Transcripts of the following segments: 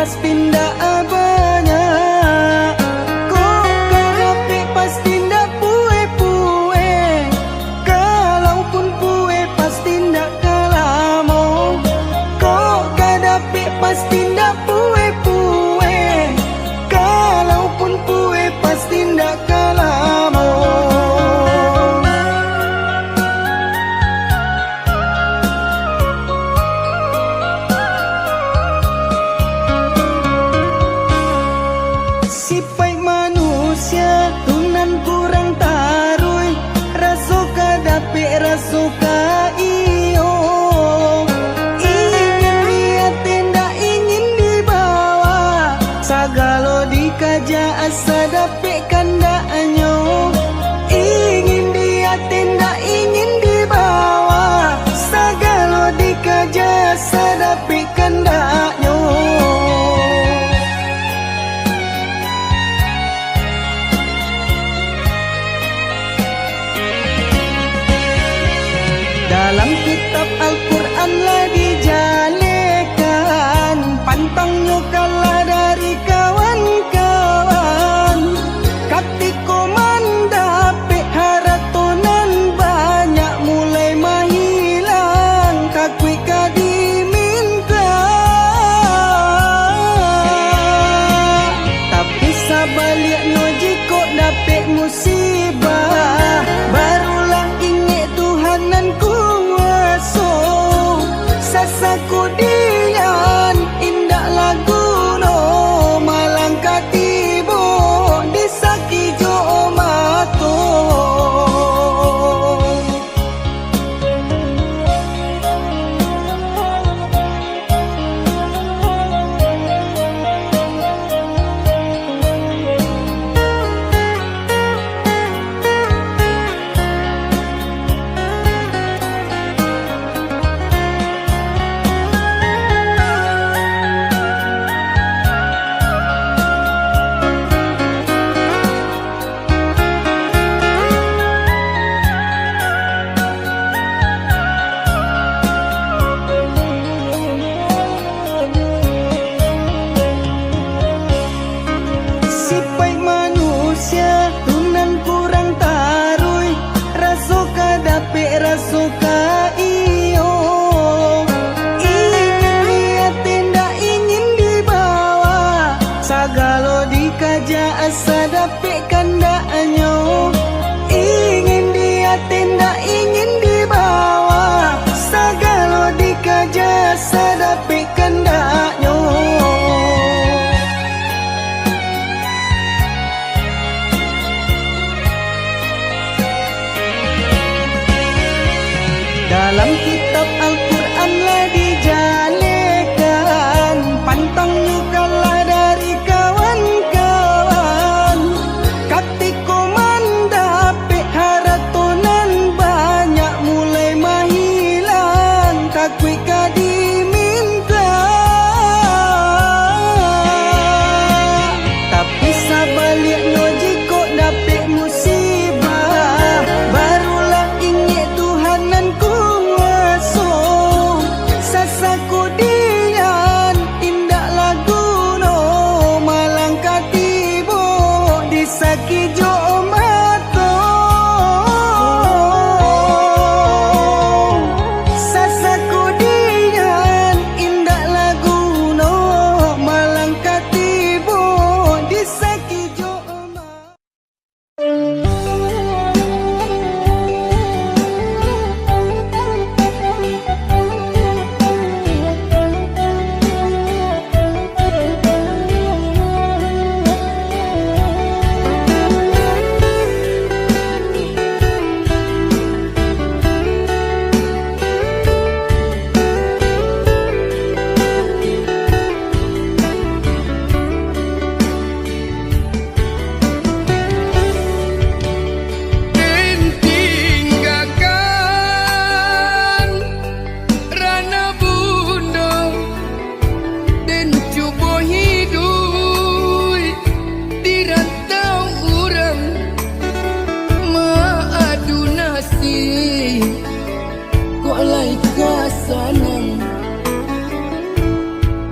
pasti ndak banyak. Kok kadapi pasti ndak pue-pue. Kalaupun pue pasti ndak kalamo. Kok kadapi pasti ndak pue-pue. Kalaupun pue pasti ndak kalamo. Sipai manusia tunan kurang tarui, rasuka dapi rasuka iyo. Ingin dia tenda ingin dibawa, sagalo dikaja asa dapi kandanyo. Ingin dia tenda ingin dibawa, sagalo dikaja asa dapi kandanyo. Dalam kitab Al-Quran lah dijalekan, pantangnya kalah dari kawan-kawan. Katiko mandapi haratonan banyak mulai mahilang, kakui kadiminta. Tapi sabaliknya jika dapet musibah, barulah ingat Tuhanan kuasa. Sasaku dian indak lagu no, malang katibo disaki jo mato. Sipai manusia tunan kurang tarui, rasuka dapi rasuka iyo. Ingin dia tenda ingin dibawa, sagalo dikaja asa dapi kandanyo. Ingin dia tenda ingin dibawa, sagalo dikaja asa dapi kandanyo. Dalam kitab Al-Quran lah dijalekan, pantangnya kalah dari kawan-kawan. Katiko mandapi haratonan banyak mulai mahilang, kakui kadiminta. Tapi sabaliknya jika dapet musibah, barulah ingat Tuhanan kuasa. Sasaku dian indak lagu no, malang katibo disaki jo mato. Sasaku dian indak lagu no, malang katibo disaki jo mato.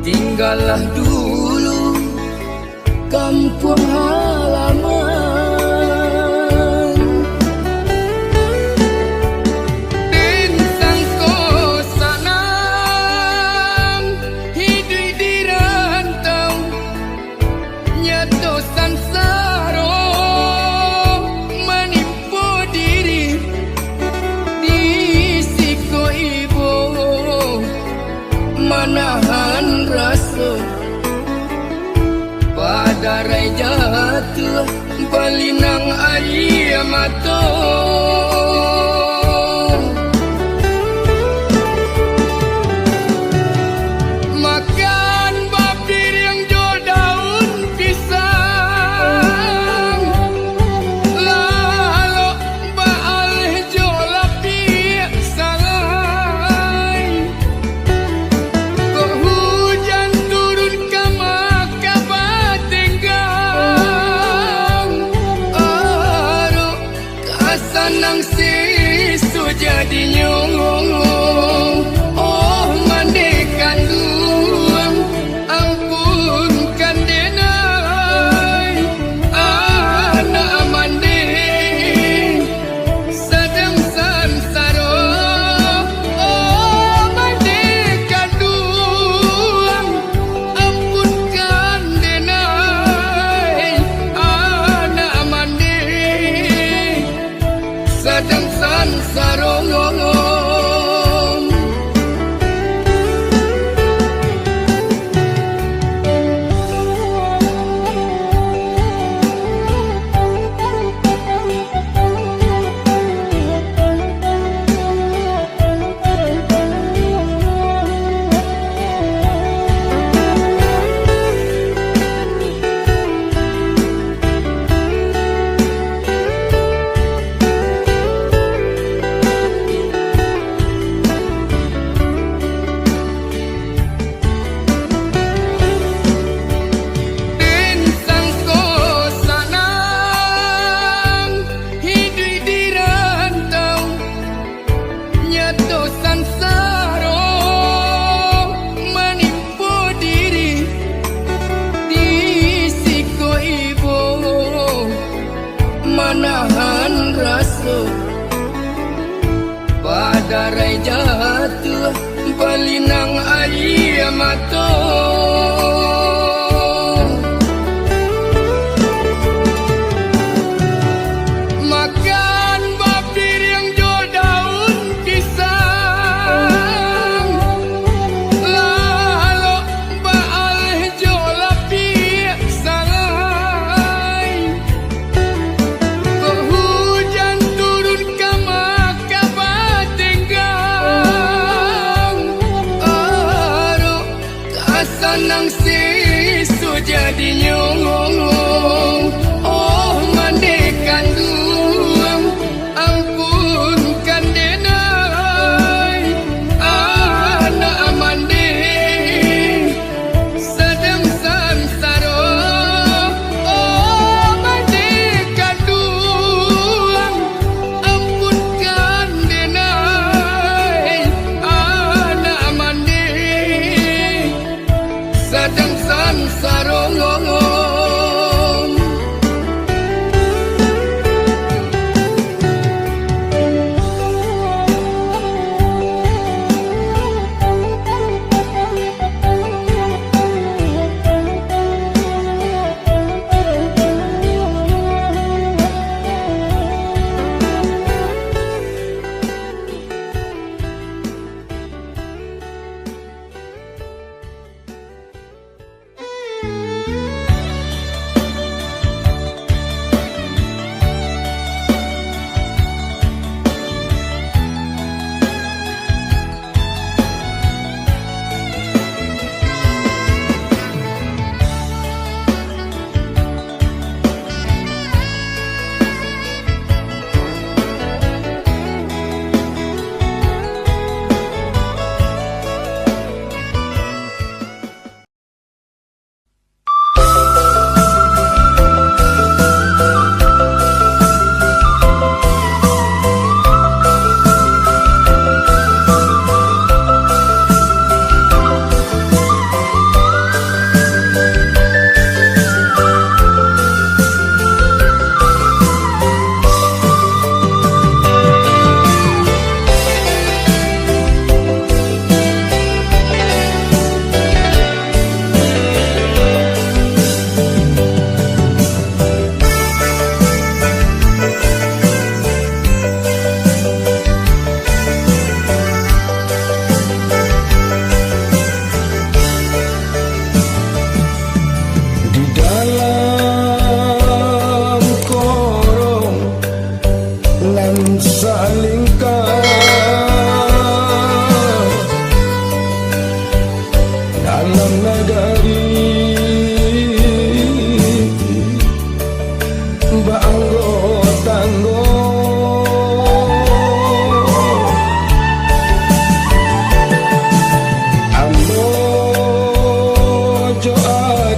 tinggallah dulu kampung halaman. Din sangko sanang hidup di rantau, nyato sansaro menipu diri di siko ibu, manahan rasa padarai jatuh balinang air mata. Makan bapir yang jo daun pisang, lalu baal jo lapik salai. Kok hujan turun ke maka batenggang, aro kasanang sisu jadi nyong. Oh mandekan duang, ampunkan denai anak mande sedang sansaro. Oh mandekan duang, ampunkan denai anak mande sedang sansaro. Din sangko sanang hidup di rantau, nyato sansaro menipu diri di siko ibu, manahan rasa padarai jatuh balinang air mata. Makan bapir yang jo daun pisang, lalu baal jo lapik salai. Kok hujan turun ke maka batenggang, aro kasanang sisu jadi nyong. Oh mandekan duang, ampunkan denai anak mande sedang sansaro. Oh mandekan duang, ampunkan denai anak mande sedang sansaro.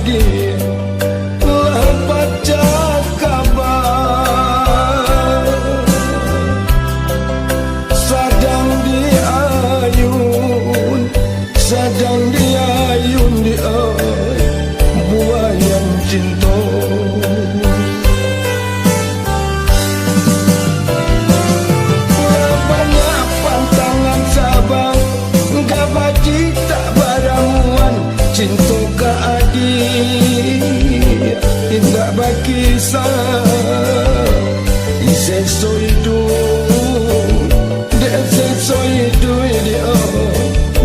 adi lepat kabar sedang diayun di buayan cinta banyak pantangan sabang gak baci tak baramuan cinta ka adi indah bakisah iseso itu deseso itu dia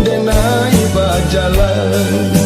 denai bajalan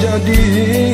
jadi